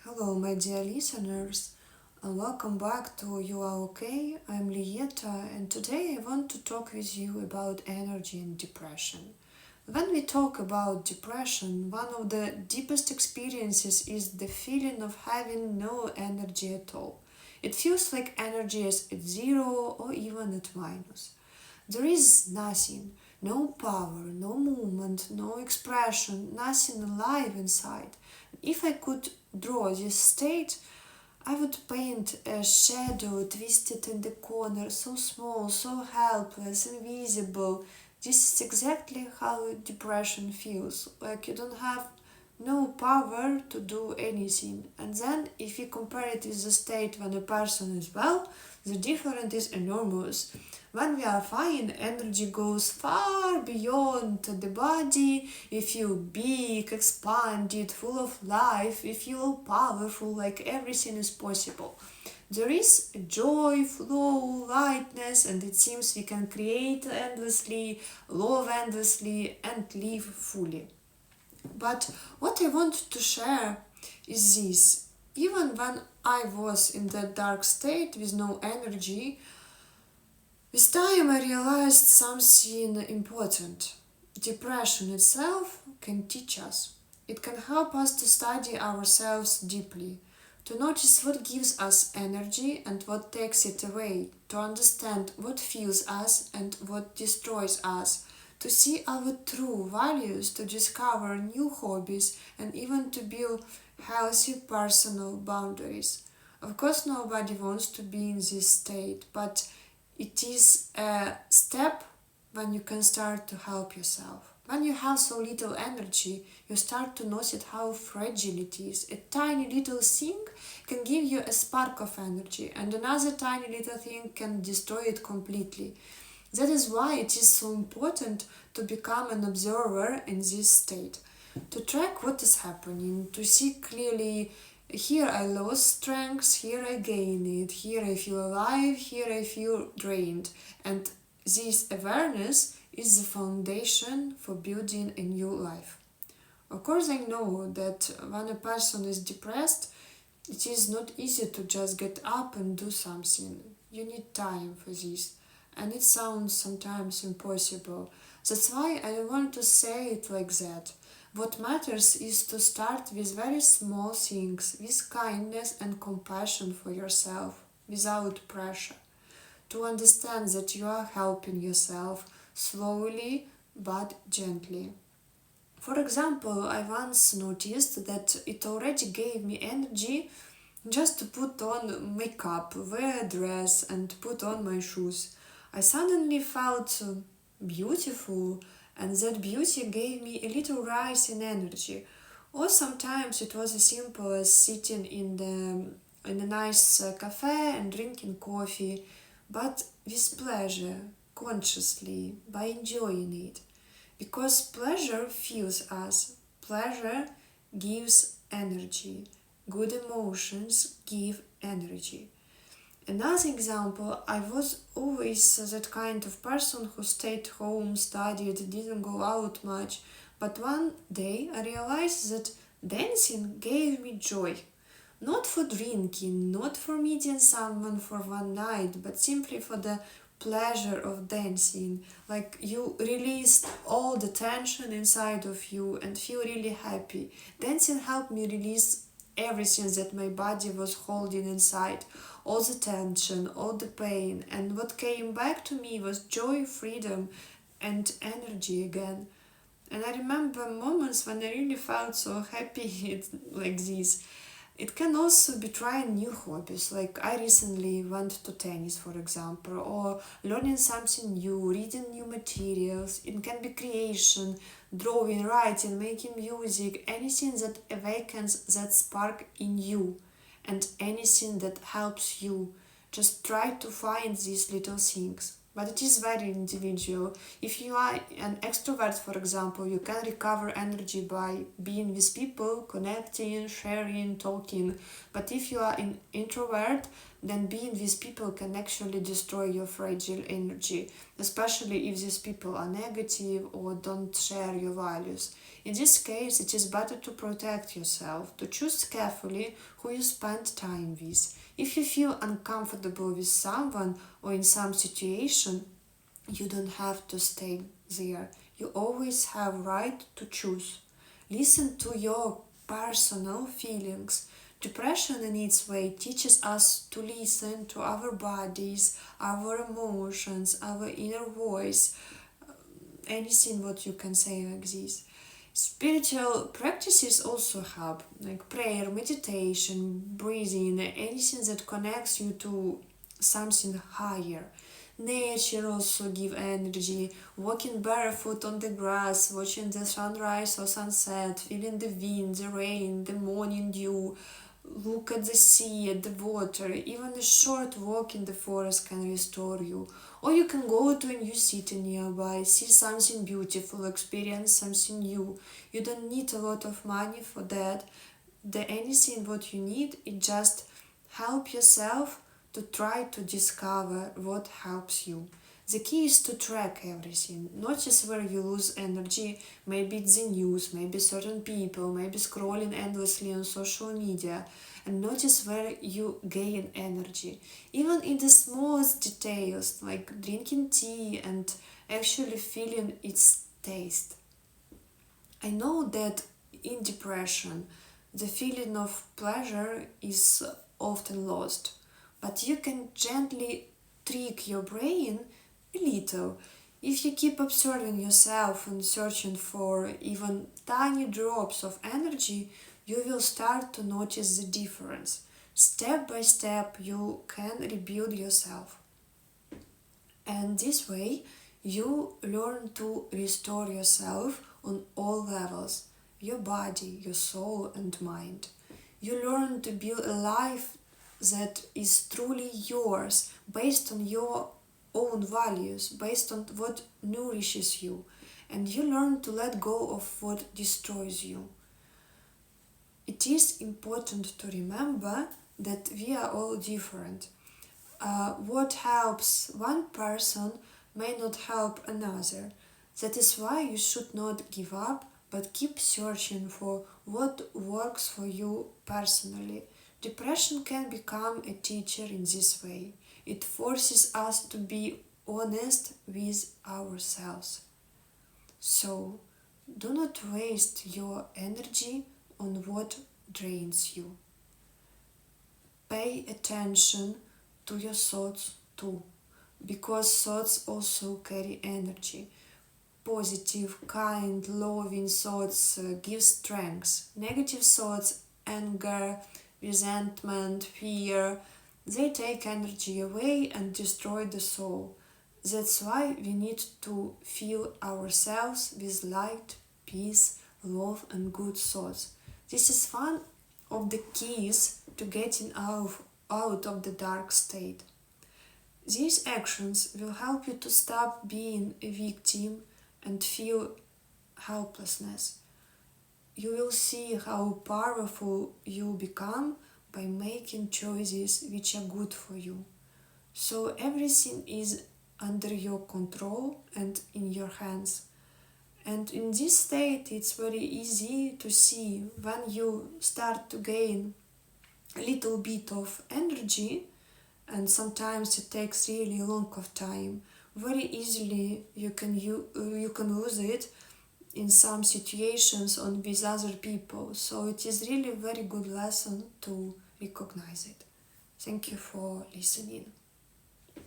Hello, my dear listeners, and welcome back to You Are Okay. I'm Lietta, and today I want to talk with you about energy and depression. When we talk about depression, one of the deepest experiences is the feeling of having no energy at all. It feels like energy is at zero or even at minus. There is nothing, no power, no movement, no expression, nothing alive inside. If I could draw this state, I would paint a shadow twisted in the corner, so small, so helpless, invisible. This is exactly how depression feels, like you don't have no power to do anything. And then, if you compare it with the state when a person is well, the difference is enormous. When we are fine, energy goes far beyond the body. We feel big, expanded, full of life. We feel powerful, like everything is possible. There is joy, flow, lightness, and it seems we can create endlessly, love endlessly, and live fully. But what I want to share is this. Even when I was in that dark state with no energy, with time I realized something important. Depression itself can teach us. It can help us to study ourselves deeply, to notice what gives us energy and what takes it away, to understand what fuels us and what destroys us, to see our true values, to discover new hobbies, and even to build healthy personal boundaries. Of course, nobody wants to be in this state, but it is a step when you can start to help yourself. When you have so little energy, you start to notice how fragile it is. A tiny little thing can give you a spark of energy, and another tiny little thing can destroy it completely. That is why it is so important to become an observer in this state, to track what is happening, to see clearly here I lost strength, here I gain it, here I feel alive, here I feel drained. And this awareness is the foundation for building a new life. Of course, I know that when a person is depressed, it is not easy to just get up and do something. You need time for this. And it sounds sometimes impossible. That's why I don't want to say it like that. What matters is to start with very small things, with kindness and compassion for yourself, without pressure. To understand that you are helping yourself slowly but gently. For example, I once noticed that it already gave me energy just to put on makeup, wear a dress, and put on my shoes. I suddenly felt beautiful, and that beauty gave me a little rise in energy. Or sometimes it was as simple as sitting in a nice cafe and drinking coffee, but with pleasure, consciously, by enjoying it. Because pleasure fills us, pleasure gives energy, good emotions give energy. Another example, I was always that kind of person who stayed home, studied, didn't go out much, but one day I realized that dancing gave me joy. Not for drinking, not for meeting someone for one night, but simply for the pleasure of dancing. Like you release all the tension inside of you and feel really happy. Dancing helped me release everything that my body was holding inside, all the tension, all the pain, and what came back to me was joy, freedom, and energy again. And I remember moments when I really felt so happy it's like this. It can also be trying new hobbies, like I recently went to tennis, for example, or learning something new, reading new materials. It can be creation, drawing, writing, making music, anything that awakens that spark in you and anything that helps you. Just try to find these little things. But it is very individual. If you are an extrovert, for example, you can recover energy by being with people, connecting, sharing, talking. But if you are an introvert, then being with people can actually destroy your fragile energy, especially if these people are negative or don't share your values. In this case, it is better to protect yourself, to choose carefully who you spend time with. If you feel uncomfortable with someone or in some situation, you don't have to stay there. You always have right to choose. Listen to your personal feelings. Depression in its way teaches us to listen to our bodies, our emotions, our inner voice, anything what you can say like this. Spiritual practices also help, like prayer, meditation, breathing, anything that connects you to something higher. Nature also give energy. Walking barefoot on the grass, watching the sunrise or sunset, feeling the wind, the rain, the morning dew, look at the sea, at the water. Even a short walk in the forest can restore you. Or you can go to a new city nearby, see something beautiful, experience something new. You don't need a lot of money for that. The anything what you need is just help yourself to try to discover what helps you. The key is to track everything. Notice where you lose energy. Maybe it's the news, maybe certain people, maybe scrolling endlessly on social media. And notice where you gain energy. Even in the smallest details, like drinking tea and actually feeling its taste. I know that in depression, the feeling of pleasure is often lost, but you can gently trick your brain a little. If you keep observing yourself and searching for even tiny drops of energy, you will start to notice the difference. Step by step, you can rebuild yourself. And this way, you learn to restore yourself on all levels, your body, your soul, and mind. You learn to build a life that is truly yours, based on your own values, based on what nourishes you. And you learn to let go of what destroys you. It is important to remember that we are all different. What helps one person may not help another. That is why you should not give up, but keep searching for what works for you personally. Depression can become a teacher in this way. It forces us to be honest with ourselves. So, do not waste your energy on what drains you. Pay attention to your thoughts too, because thoughts also carry energy. Positive, kind, loving thoughts give strength. Negative thoughts, anger, resentment, fear, they take energy away and destroy the soul. That's why we need to fill ourselves with light, peace, love, and good thoughts. This is one of the keys to getting out of the dark state. These actions will help you to stop being a victim and feel helplessness. You will see how powerful you become by making choices which are good for you. So everything is under your control and in your hands. And in this state, it's very easy to see when you start to gain a little bit of energy, and sometimes it takes really long of time. Very easily you can lose it in some situations on with other people. So it is really a very good lesson to recognize it. Thank you for listening.